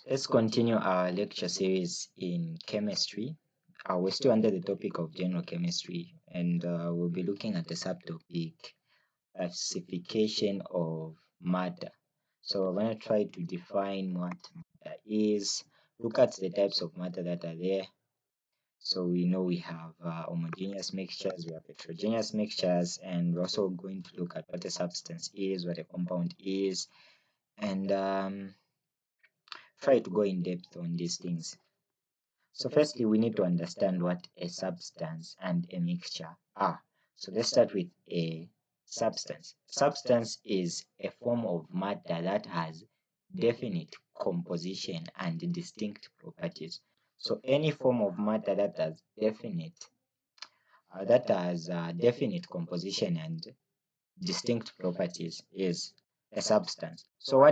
Let's continue our lecture series in chemistry. We're still under the topic of general chemistry, and we'll be looking at the subtopic classification of matter. So we're going to try to define what matter is, look at the types of matter that are there. So we know we have homogeneous mixtures, we have heterogeneous mixtures, and we're also going to look at what a substance is, what a compound is, and try to go in depth on these things. So firstly, we need to understand what a substance and a mixture are. So let's start with a substance. Substance is a form of matter that has definite composition and distinct properties. So any form of matter that has definite composition and distinct properties is a substance. So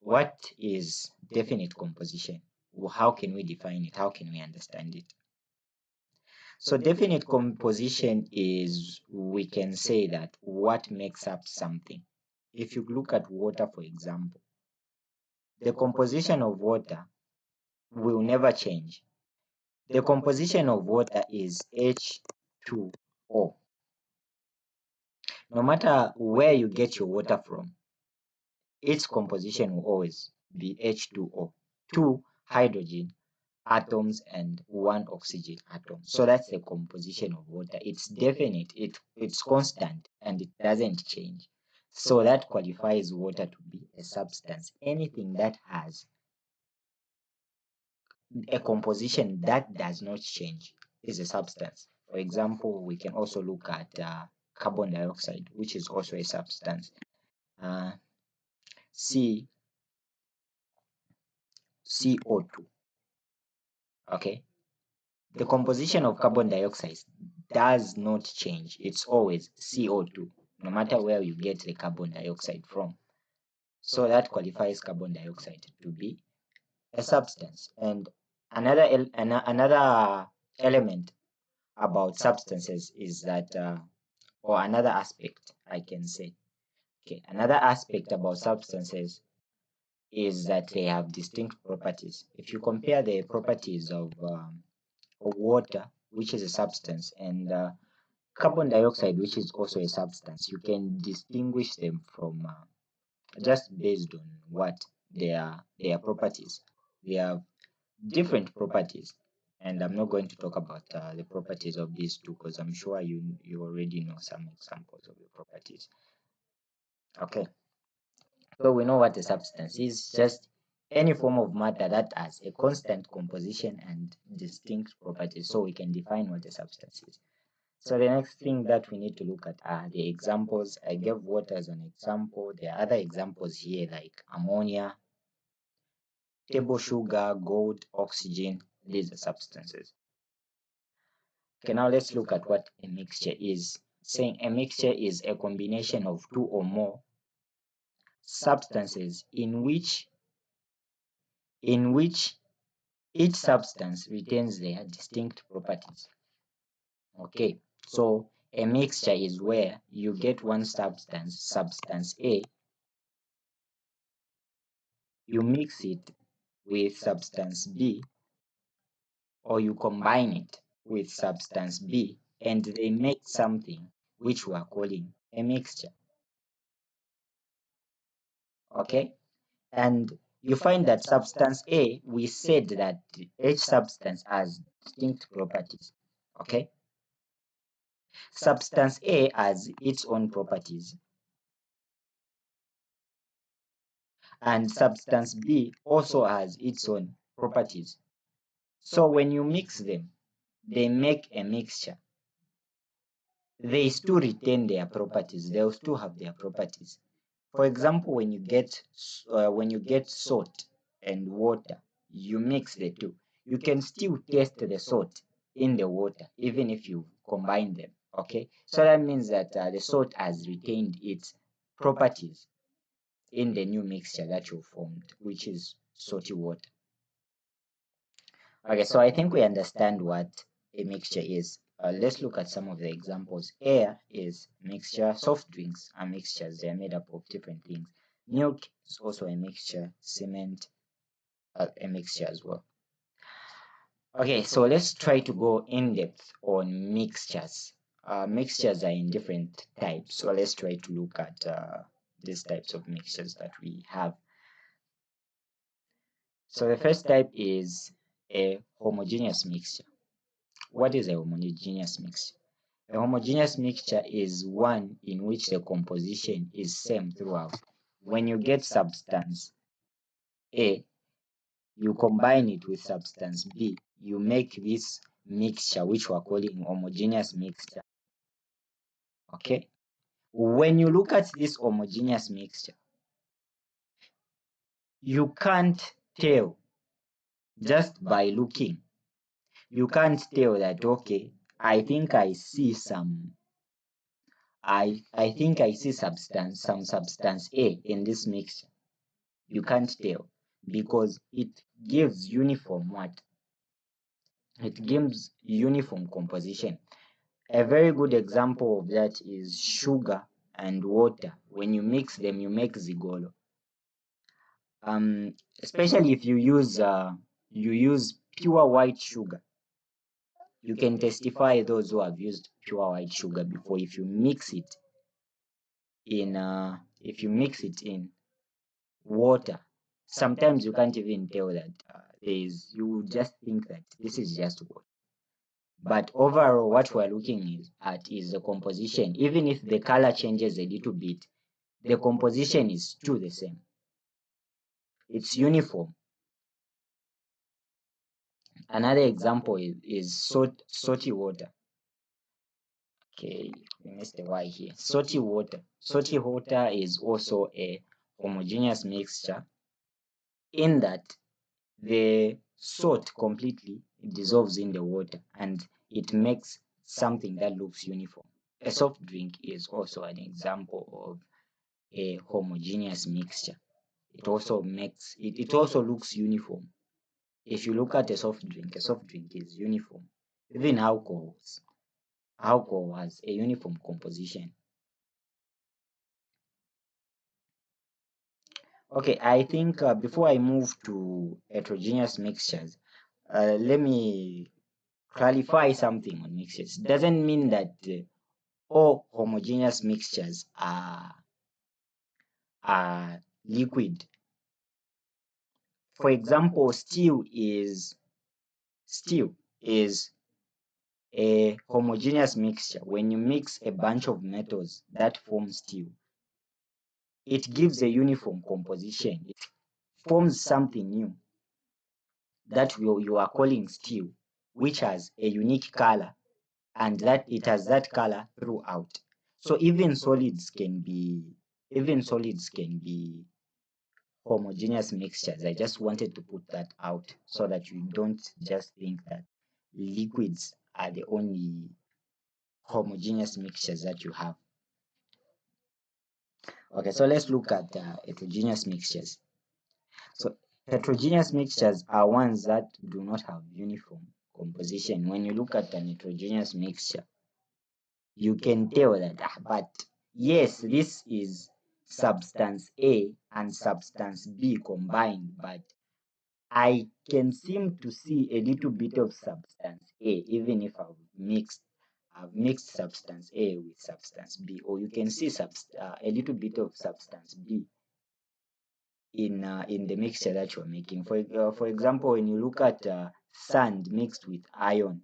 what is definite composition? How can we define it? How can we understand it? So definite composition is, we can say that what makes up something. If you look at water, for example, the composition of water will never change. The composition of water is H2O. No matter where you get your water from, its composition will always be H2O. 2 hydrogen atoms and 1 oxygen atom. So that's the composition of water. It's definite, it's constant, and it doesn't change. So that qualifies water to be a substance. Anything that has a composition that does not change is a substance. For example, we can also look at carbon dioxide, which is also a substance. CO2. Okay, the composition of carbon dioxide does not change. It's always CO2, no matter where you get the carbon dioxide from. So that qualifies carbon dioxide to be a substance. And another element about substances is that, or another aspect I can say, okay, another aspect about substances is that they have distinct properties. If you compare the properties of water, which is a substance, and carbon dioxide, which is also a substance, you can distinguish them from just based on what their properties. They have different properties, and I'm not going to talk about the properties of these two because I'm sure you already know some examples of the properties. Okay, so we know what a substance is, just any form of matter that has a constant composition and distinct properties. So we can define what a substance is. So the next thing that we need to look at are the examples. I gave water as an example. There are other examples here like ammonia, table sugar, gold, oxygen. These are substances. Okay, now let's look at what a mixture is. Saying a mixture is a combination of two or more substances in which each substance retains their distinct properties. Okay, so a mixture is where you get one substance, substance A, you mix it with substance B, or you combine it with substance B, and they make something which we are calling a mixture. Okay, and you find that substance A, we said that each substance has distinct properties. Okay, substance A has its own properties, and substance B also has its own properties. So when you mix them, they make a mixture. They still retain their properties. They'll still have their properties. For example, when you get salt and water, you mix the two. You can still taste the salt in the water, even if you combine them. Okay, so that means that the salt has retained its properties in the new mixture that you formed, which is salty water. Okay, so I think we understand what a mixture is. Let's look at some of the examples. Air is mixture. Soft drinks are mixtures. They are made up of different things. Milk is also a mixture. Cement, a mixture as well. Okay, so let's try to go in depth on mixtures. Mixtures are in different types, so let's try to look at these types of mixtures that we have. So the first type is a homogeneous mixture. What is a homogeneous mixture? A homogeneous mixture is one in which the composition is same throughout. When you get substance A, you combine it with substance B, you make this mixture which we're calling homogeneous mixture. Okay? When you look at this homogeneous mixture, you can't tell just by looking. You can't tell that, okay, I think I see some I think I see some substance A in this mixture. You can't tell because it gives uniform what? It gives uniform composition. A very good example of that is sugar and water. When you mix them, you make zigolo. Especially if you use pure white sugar. You can testify those who have used pure white sugar before. If you mix it in water, sometimes you can't even tell that you just think that this is just water. But overall, what we're looking at is the composition. Even if the color changes a little bit, the composition is still the same. It's uniform. Another example is salty water. Okay, we missed a Y here. Salty water. Salty water is also a homogeneous mixture in that the salt completely dissolves in the water and it makes something that looks uniform. A soft drink is also an example of a homogeneous mixture. It also looks uniform. If you look at a soft drink is uniform. Even alcohol has a uniform composition. Okay, I think before I move to heterogeneous mixtures, let me clarify something on mixtures. Doesn't mean that all homogeneous mixtures are liquid. For example, steel is a homogeneous mixture. When you mix a bunch of metals that form steel, it gives a uniform composition. It forms something new that you are calling steel, which has a unique color, and that it has that color throughout. So even solids can be homogeneous mixtures. I just wanted to put that out so that you don't just think that liquids are the only homogeneous mixtures that you have. Okay, so let's look at heterogeneous mixtures. So heterogeneous mixtures are ones that do not have uniform composition. When you look at an heterogeneous mixture, you can tell that, but yes, this is substance A and substance B combined, but I can seem to see a little bit of substance A, even if I've mixed substance A with substance B, or you can see a little bit of substance B in the mixture that you're making. For example, when you look at sand mixed with iron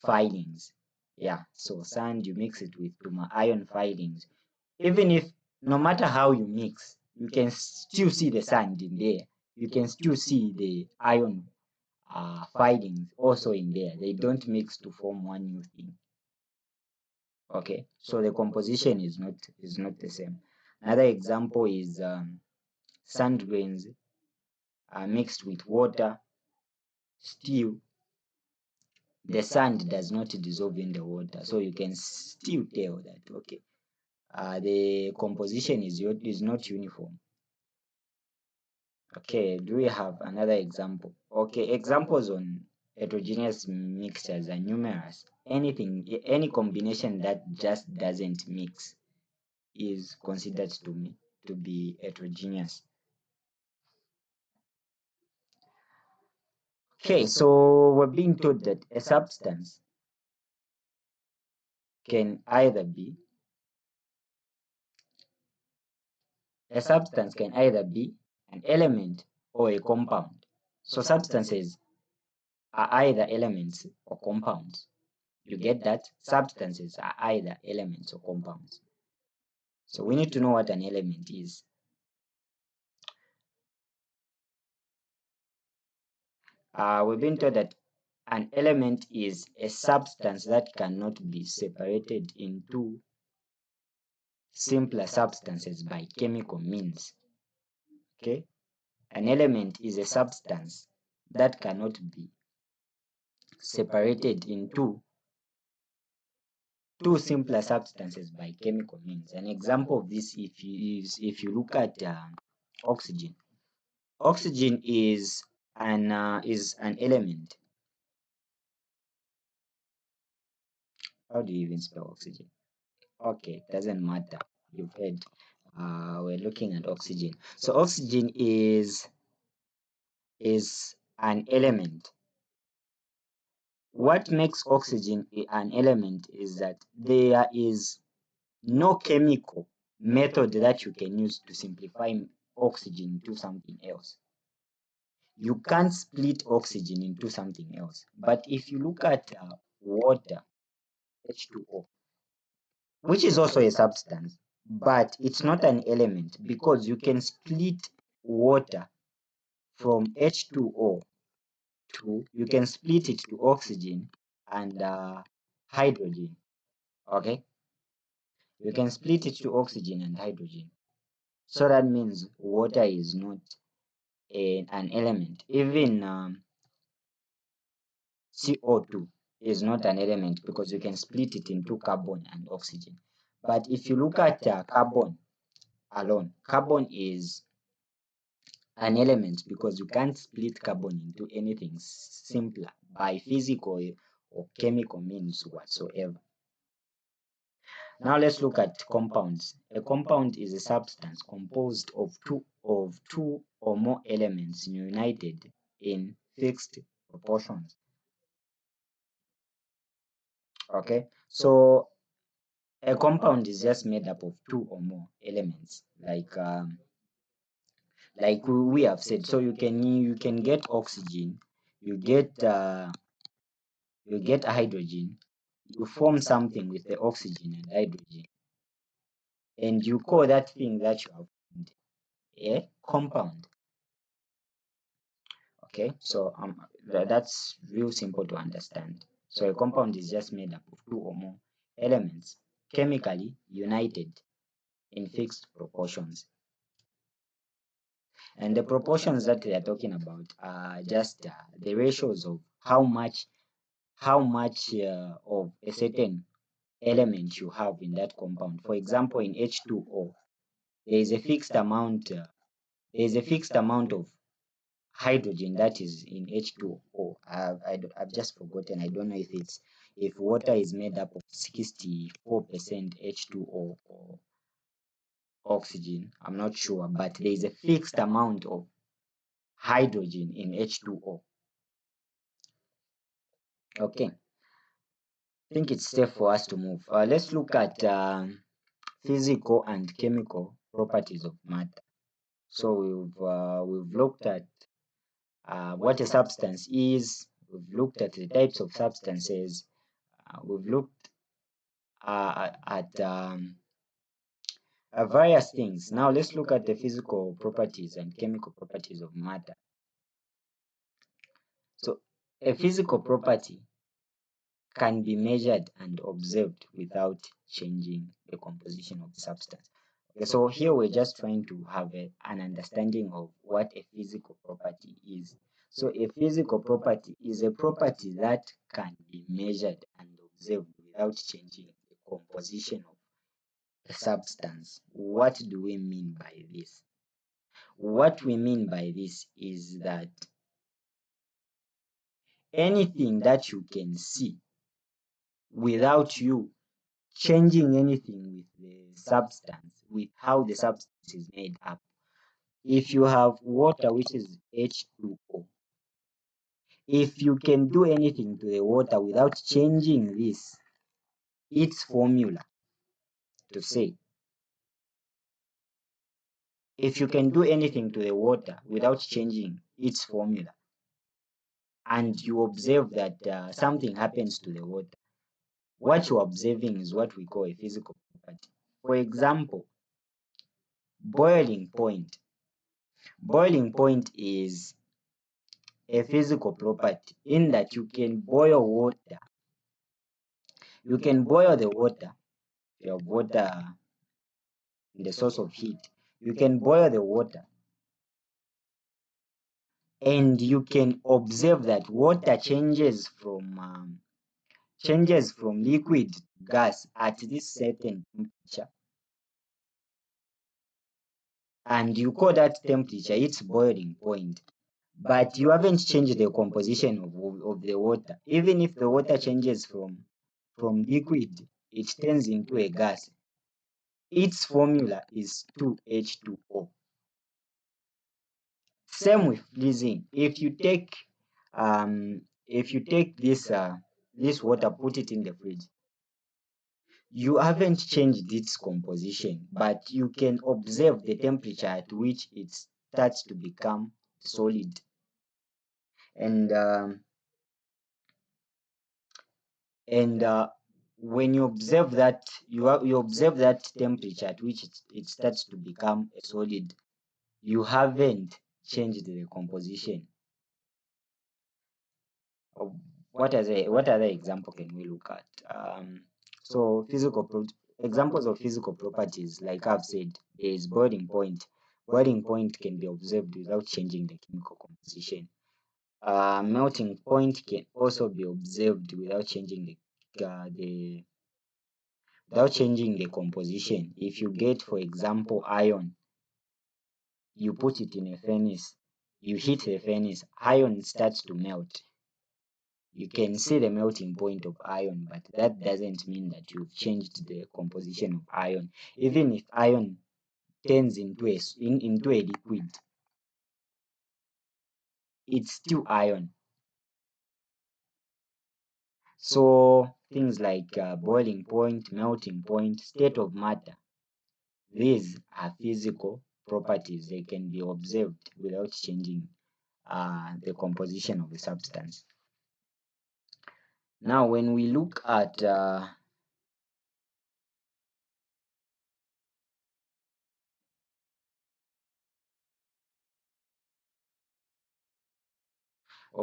filings, yeah, so sand you mix it with iron filings. Even if no matter how you mix, you can still see the sand in there. You can still see the iron filings also in there. They don't mix to form one new thing. Okay, so the composition is not the same. Another example is sand grains mixed with water, steel. The sand does not dissolve in the water, so you can still tell that, okay, the composition is not uniform. Okay, do we have another example? Okay, examples on heterogeneous mixtures are numerous. Any combination that just doesn't mix is considered to to be heterogeneous. Okay, so we're being told that a substance can either be an element or a compound. So substances are either elements or compounds. You get that? Substances are either elements or compounds. So we need to know what an element is. We've been told that an element is a substance that cannot be separated into simpler substances by chemical means. Okay? An element is a substance that cannot be separated into two simpler substances by chemical means. An example of this, if you look at oxygen. Oxygen is an element. How do you even spell oxygen? Okay, doesn't matter. You've heard. We're looking at oxygen. So oxygen is an element. What makes oxygen an element is that there is no chemical method that you can use to simplify oxygen into something else. You can't split oxygen into something else. But if you look at water, H2O, which is also a substance, but it's not an element because you can split water from H2O to, you can split it to oxygen and hydrogen. Okay? You can split it to oxygen and hydrogen. So that means water is not an element. Even CO2 is not an element because you can split it into carbon and oxygen. But if you look at carbon alone, carbon is an element because you can't split carbon into anything simpler by physical or chemical means whatsoever. Now let's look at compounds. A compound is a substance composed of two or more elements united in fixed proportions. Okay, so a compound is just made up of two or more elements, like we have said. So you can get oxygen, you get hydrogen, you form something with the oxygen and hydrogen, and you call that thing that you have formed a compound. Okay, so that's real simple to understand. So a compound is just made up of two or more elements chemically united in fixed proportions. And the proportions that they are talking about are just the ratios of how much of a certain element you have in that compound. For example, in H2O, there is a fixed amount of hydrogen that is in H2O. I've just forgotten. I don't know if water is made up of 64% H2O or oxygen. I'm not sure, but there is a fixed amount of hydrogen in H2O. Okay, I think it's safe for us to move. Let's look at physical and chemical properties of matter. So we've looked at what a substance is. We've looked at the types of substances. We've looked at various things. Now let's look at the physical properties and chemical properties of matter. So a physical property can be measured and observed without changing the composition of the substance. Okay, so here we're just trying to have an understanding of what a physical property is. So a physical property is a property that can be measured and observed without changing the composition of a substance. What do we mean by this? What we mean by this is that anything that you can see without you changing anything with the substance, with how the substance is made up. If you have water, which is H2O, if you can do anything to the water without changing its formula, to say, if you can do anything to the water without changing its formula, and you observe that something happens to the water, what you're observing is what we call a physical property. For example, boiling point. Boiling point is a physical property in that you can boil water. You can boil the water. If you have water in the source of heat, you can boil the water, and you can observe that water changes from liquid to gas at this certain temperature, and you call that temperature its boiling point. But you haven't changed the composition of the water. Even if the water changes from liquid, it turns into a gas. Its formula is 2H2O. Same with freezing. If you take this water, put it in the fridge, you haven't changed its composition, but you can observe the temperature at which it starts to become solid. And when you observe that, you observe that temperature at which it starts to become a solid, you haven't changed the composition. What other example can we look at? So examples of physical properties, like I've said, is boiling point. Boiling point can be observed without changing the chemical composition. Melting point can also be observed without changing the composition. If you get, for example, iron, you put it in a furnace, you heat the furnace, iron starts to melt. You can see the melting point of iron, but that doesn't mean that you've changed the composition of iron. Even if iron turns into a liquid, it's still iron. So things like boiling point, melting point, state of matter, these are physical properties. They can be observed without changing the composition of the substance. Now, when we look at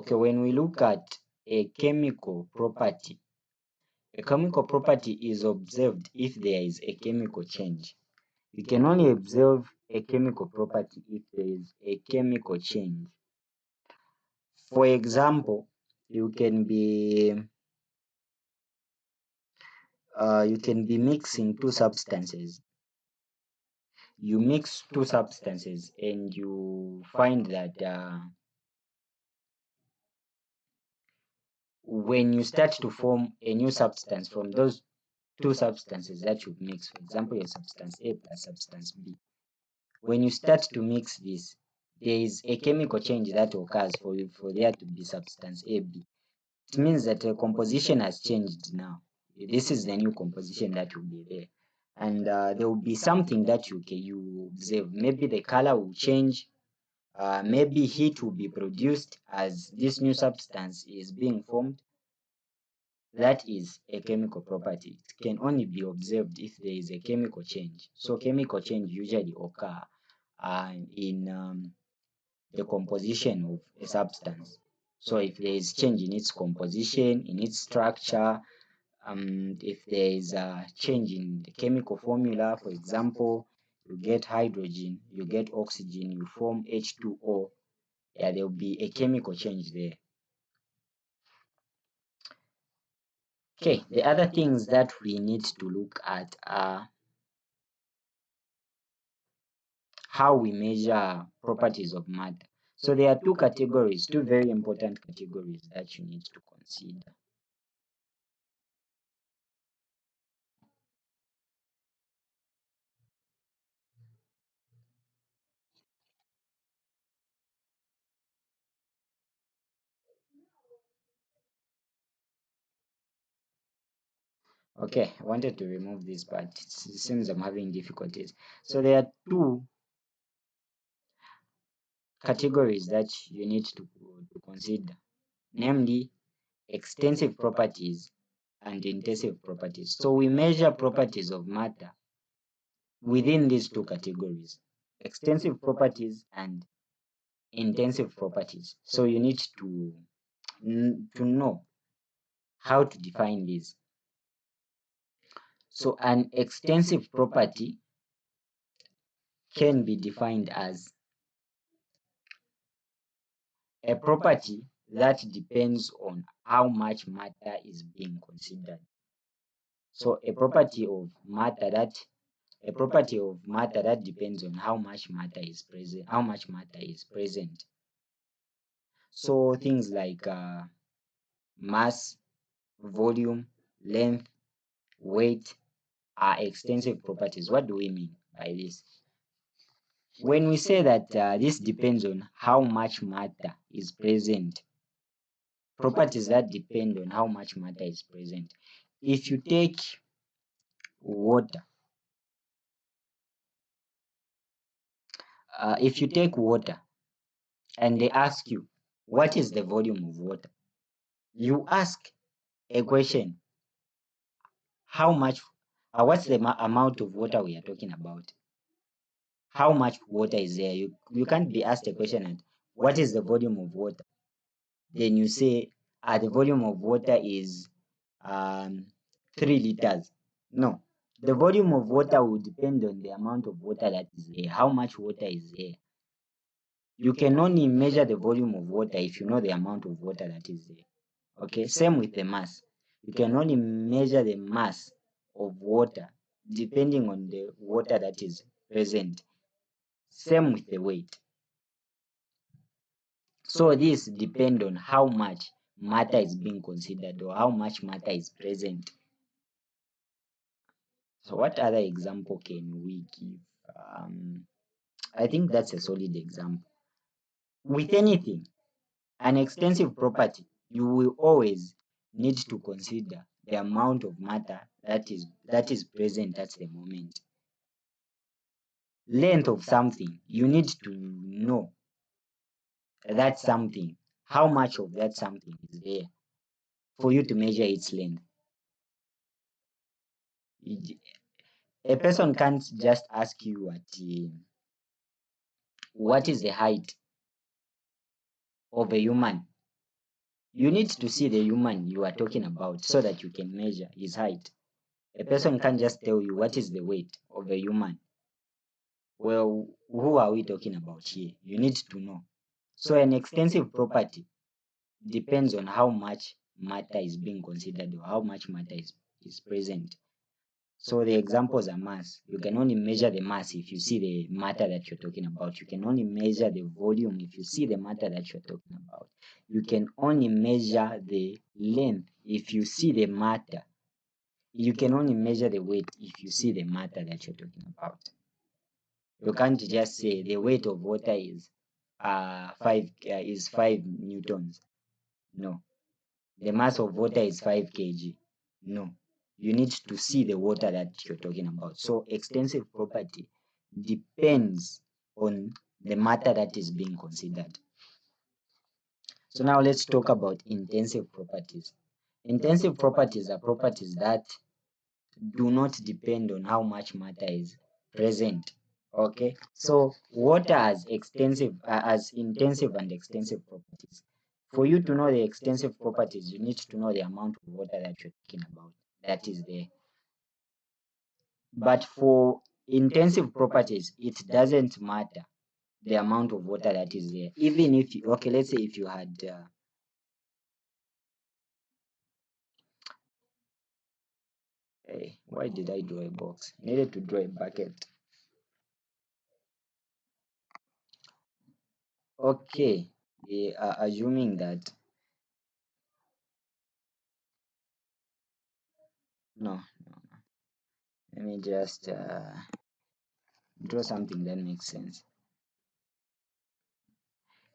when we look at a chemical property, a chemical property is observed if there is a chemical change. You can only observe a chemical property if there is a chemical change. For example, you can be mixing two substances. You mix two substances and you find that when you start to form a new substance from those two substances that you've mixed, for example, your substance A plus substance B, when you start to mix this, there is a chemical change that occurs for there to be substance AB. It means that the composition has changed now. This is the new composition that will be there. And there will be something that you observe. Maybe the color will change. Maybe heat will be produced as this new substance is being formed. That is a chemical property. It can only be observed if there is a chemical change. So chemical change usually occur in the composition of a substance. So if there is change in its composition, in its structure, if there is a change in the chemical formula, for example, you get hydrogen, you get oxygen, you form H2O, yeah, there will be a chemical change there. Okay, the other things that we need to look at are how we measure properties of matter. So there are two categories, two very important categories that you need to consider. Okay, I wanted to remove this, but it seems I'm having difficulties. So there are two categories that you need to consider, namely extensive properties and intensive properties. So we measure properties of matter within these two categories, extensive properties and intensive properties. So you need to know how to define these. So an extensive property can be defined as a property that depends on how much matter is being considered. So a property of matter that depends on how much matter is present. So things like mass, volume, length, weight are extensive properties. What do we mean by this? When we say that this depends on how much matter is present, properties that depend on how much matter is present. If you take water, and they ask you, what is the volume of water? You ask a question, how much, what's the amount of water we are talking about? How much water is there? You can't be asked a question and what is the volume of water? Then you say, the volume of water is 3 liters. No, the volume of water will depend on the amount of water that is there. How much water is there? You can only measure the volume of water if you know the amount of water that is there. Okay, same with the mass. You can only measure the mass of water depending on the water that is present. Same with the weight. So this depends on how much matter is being considered or how much matter is present. So what other example can we give? I think that's a solid example. With anything, an extensive property, you will always need to consider the amount of matter that is present at the moment. Length of something, you need to know that something, how much of that something is there for you to measure its length. A person can't just ask you what is the height of a human. You need to see the human you are talking about so that you can measure his height. A person can't just tell you what is the weight of a human. Well, who are we talking about here? You need to know. So an extensive property depends on how much matter is being considered or how much matter is present. So the examples are mass. You can only measure the mass if you see the matter that you're talking about. You can only measure the volume if you see the matter that you're talking about. You can only measure the length if you see the matter. You can only measure the weight if you see the matter that you're talking about. You can't just say the weight of water is 5 newtons. No. The mass of water is 5 kg. No. You need to see the water that you're talking about. So extensive property depends on the matter that is being considered. So now let's talk about intensive properties. Intensive properties are properties that do not depend on how much matter is present. Okay, so water has intensive and extensive properties. For you to know the extensive properties, you need to know the amount of water that you're talking about that is there. But for intensive properties, it doesn't matter the amount of water that is there. Even if you, okay, let's say if you had hey, why did I draw a box? I needed to draw a bucket. Okay, they are assuming that no, let me just draw something that makes sense.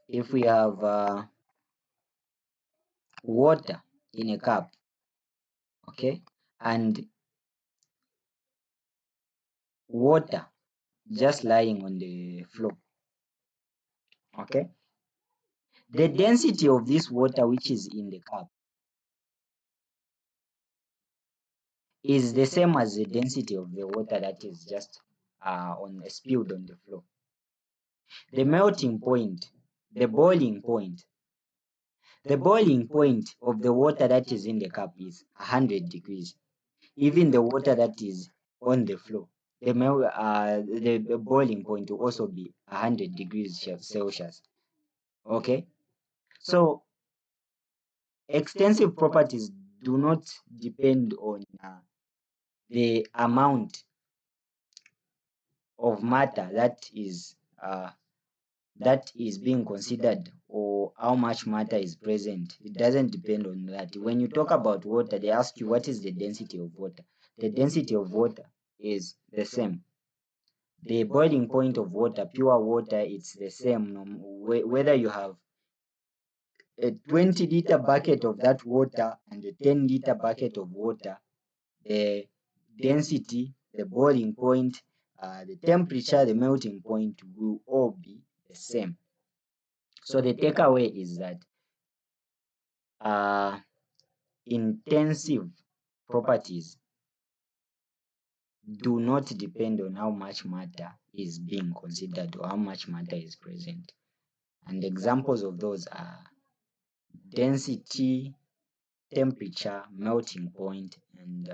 If we have water in a cup, okay, and water just lying on the floor. Okay, the density of this water which is in the cup is the same as the density of the water that is just spilled on the floor. The melting point, the boiling point, the boiling point of the water that is in the cup is 100 degrees. Even the water that is on the floor, the boiling point will also be 100 degrees Celsius. Okay, so extensive properties do not depend on the amount of matter that is being considered, or how much matter is present. It doesn't depend on that. When you talk about water, they ask you what is the density of water. The density of water is the same. The boiling point of water, pure water, it's the same. Whether you have a 20-liter bucket of that water and a 10-liter bucket of water, the density, the boiling point, the temperature, the melting point will all be the same. So the takeaway is that intensive properties do not depend on how much matter is being considered or how much matter is present. And examples of those are density, temperature, melting point, and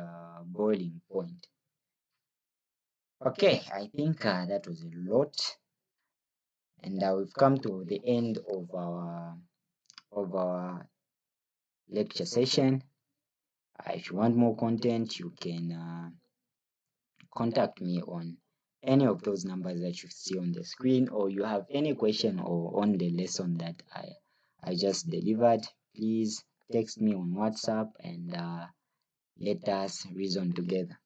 boiling point. Okay, I think that was a lot, and we've come to the end of our lecture session. If you want more content, you can contact me on any of those numbers that you see on the screen, or you have any question or on the lesson that I just delivered, please text me on WhatsApp and let us reason together.